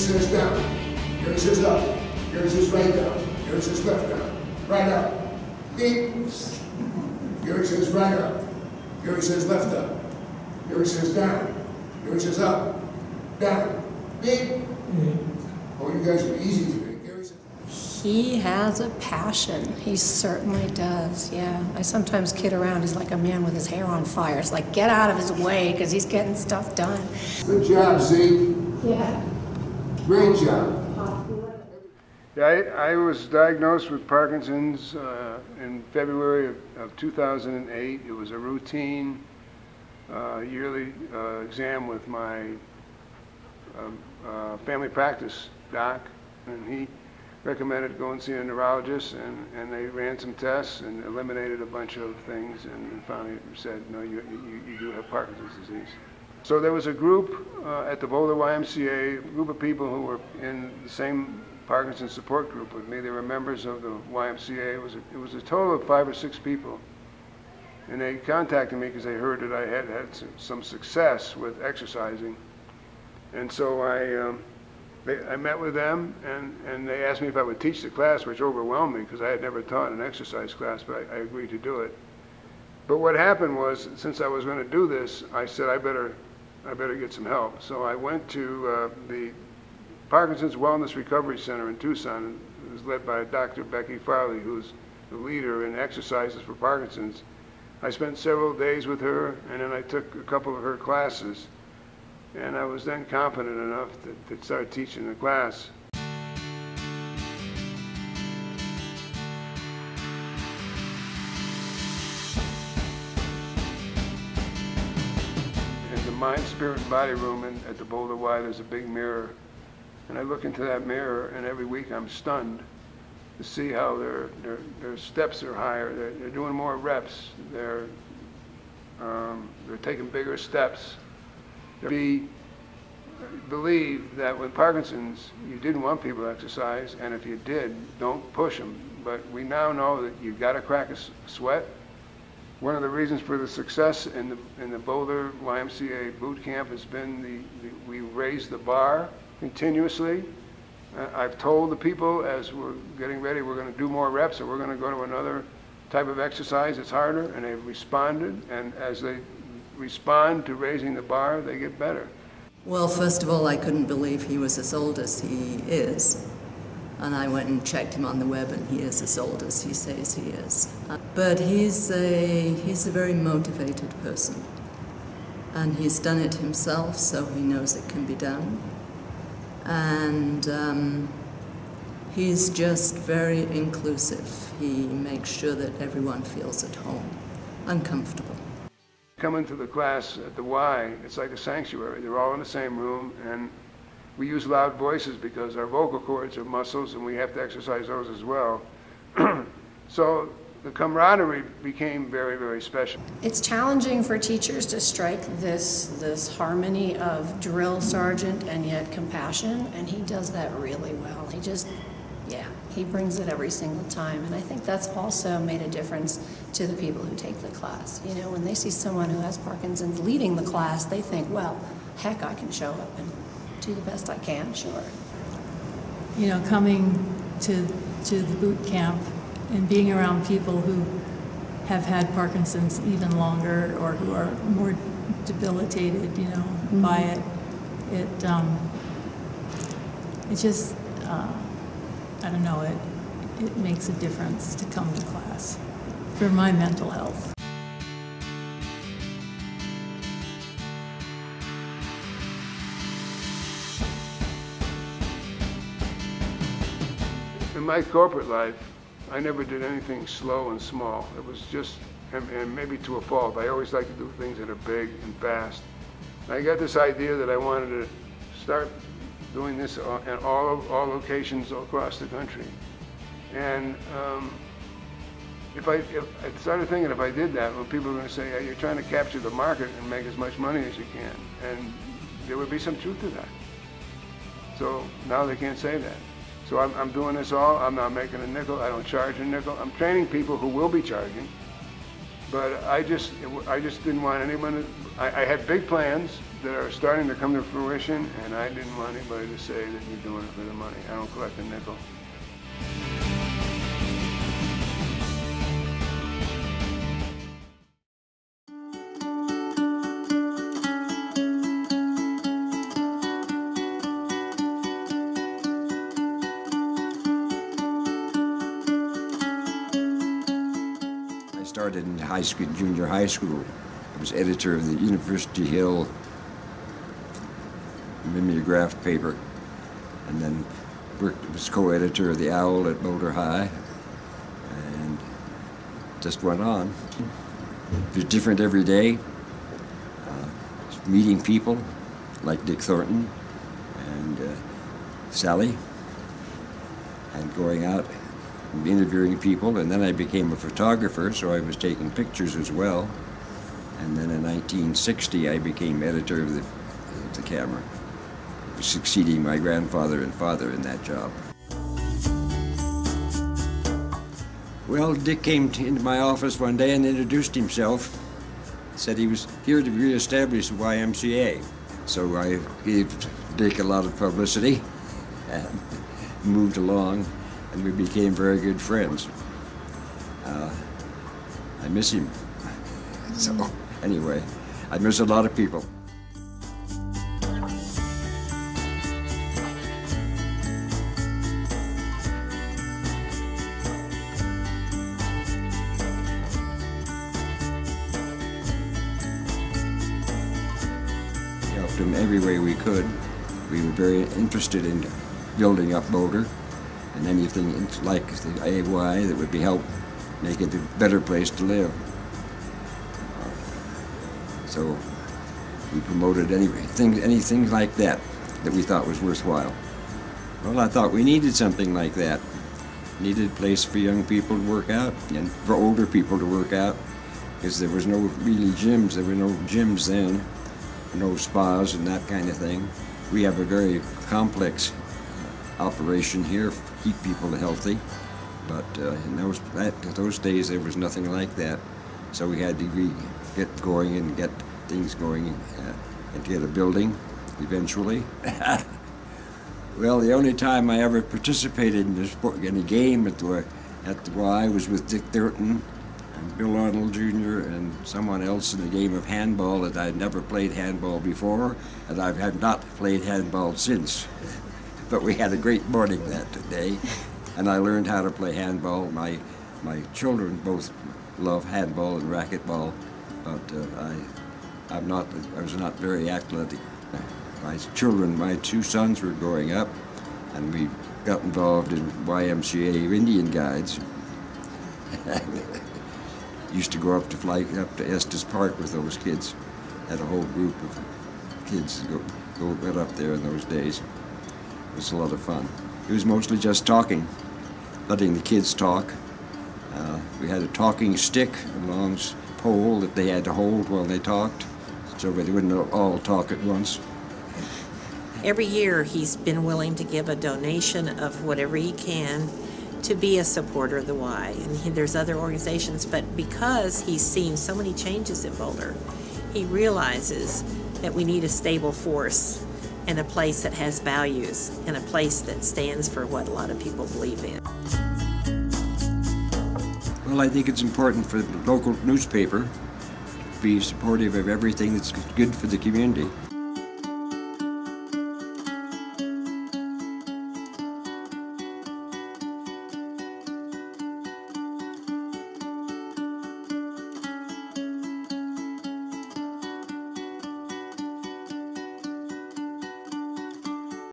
says down. Gary says up. Gary says right down. Gary says left down. Right up. Beep. Gary says right up. Gary says left up. Gary says down. Gary says up. Down. Beep. Oh, you guys are easy today. Gary says. He has a passion. He certainly does, yeah. I sometimes kid around. He's like a man with his hair on fire. It's like, get out of his way, because he's getting stuff done. Good job, Zeke. Yeah. Great job. Yeah, I was diagnosed with Parkinson's in February of 2008. It was a routine yearly exam with my family practice doc, and he recommended go and see a neurologist, and they ran some tests and eliminated a bunch of things, and finally said, no, you do have Parkinson's disease. So there was a group at the Boulder YMCA, a group of people who were in the same Parkinson's support group with me. They were members of the YMCA. It was a total of 5 or 6 people. And they contacted me because they heard that I had had some success with exercising. And so I met with them, and they asked me if I would teach the class, which overwhelmed me because I had never taught an exercise class, but I agreed to do it. But what happened was, since I was going to do this, I said I better get some help. So I went to the Parkinson's Wellness Recovery Center in Tucson. It was led by Dr. Becky Farley, who's the leader in exercises for Parkinson's. I spent several days with her, and then I took a couple of her classes. And I was then confident enough to start teaching the class. In the Mind, Spirit, and Body room at the Boulder Y, there's a big mirror. And I look into that mirror, and every week I'm stunned to see how their steps are higher. They're doing more reps. They're taking bigger steps. Believe that with Parkinson's, you didn't want people to exercise, and if you did, don't push them. But we now know that you've got to crack a sweat. One of the reasons for the success in the Boulder YMCA boot camp has been we raised the bar continuously. I've told the people as we're getting ready, we're going to do more reps, or we're going to go to another type of exercise that's harder, and they've responded, and as they respond to raising the bar, they get better. Well, first of all, I couldn't believe he was as old as he is. And I went and checked him on the web, and he is as old as he says he is. But he's a very motivated person. And he's done it himself, so he knows it can be done. And he's just very inclusive. He makes sure that everyone feels at home and comfortable. Coming to the class at the Y, it's like a sanctuary. They're all in the same room, and we use loud voices because our vocal cords are muscles, and we have to exercise those as well. So the camaraderie became very, very special. It's challenging for teachers to strike this harmony of drill sergeant and yet compassion, and he does that really well. He brings it every single time, and I think that's also made a difference to the people who take the class. You know, when they see someone who has Parkinson's leading the class, they think, well, heck, I can show up and do the best I can, sure. You know, coming to the boot camp and being around people who have had Parkinson's even longer, or who are more debilitated, you know, by it, it just, I don't know, it makes a difference to come to class for my mental health. In my corporate life, I never did anything slow and small. It was just, and maybe to a fault, I always like to do things that are big and fast. I got this idea that I wanted to start doing this in all locations all across the country. And if I started thinking if I did that, well, people were going to say, hey, you're trying to capture the market and make as much money as you can. And there would be some truth to that. So now they can't say that. So I'm doing this all. I'm not making a nickel. I don't charge a nickel. I'm training people who will be charging. But I just didn't want anyone to, I had big plans, that are starting to come to fruition, and I didn't want anybody to say that you're doing it for the money. I don't collect a nickel. I started in high school, junior high school. I was editor of the University Hill mimeograph paper, and then was co-editor of the Owl at Boulder High, and just went on. It was different every day. Meeting people like Dick Thornton and Sally, and going out and interviewing people, and then I became a photographer, so I was taking pictures as well. And then in 1960 I became editor of the camera, succeeding my grandfather and father in that job. Well, Dick came into my office one day and introduced himself. Said he was here to reestablish the YMCA. So I gave Dick a lot of publicity and moved along, and we became very good friends. I miss him. So anyway, I miss a lot of people. Helped him every way we could. We were very interested in building up Boulder, and anything like the AY that would be help make it a better place to live. So we promoted anything like that we thought was worthwhile. Well, I thought we needed something like that. Needed a place for young people to work out and for older people to work out, because there was no really gyms. There were no gyms then, no spas and that kind of thing. We have a very complex operation here to keep people healthy, but in those days there was nothing like that. So we had to get going and get things going and get a building eventually. Well, the only time I ever participated in a game at the Y was with Dick Thornton and Bill Arnold Jr. and someone else in a game of handball that I'd never played handball before, and I have not played handball since. But we had a great morning that day, and I learned how to play handball. My children both love handball and racquetball, but I was not very athletic. My two sons were growing up, and we got involved in YMCA Indian Guides. Used to go up to Estes Park with those kids. Had a whole group of kids went up there in those days. It was a lot of fun. It was mostly just talking, letting the kids talk. We had a talking stick, a long pole that they had to hold while they talked, so they wouldn't all talk at once. Every year he's been willing to give a donation of whatever he can to be a supporter of the Y. And there's other organizations, but because he's seen so many changes in Boulder, he realizes that we need a stable force and a place that has values and a place that stands for what a lot of people believe in. Well, I think it's important for the local newspaper to be supportive of everything that's good for the community.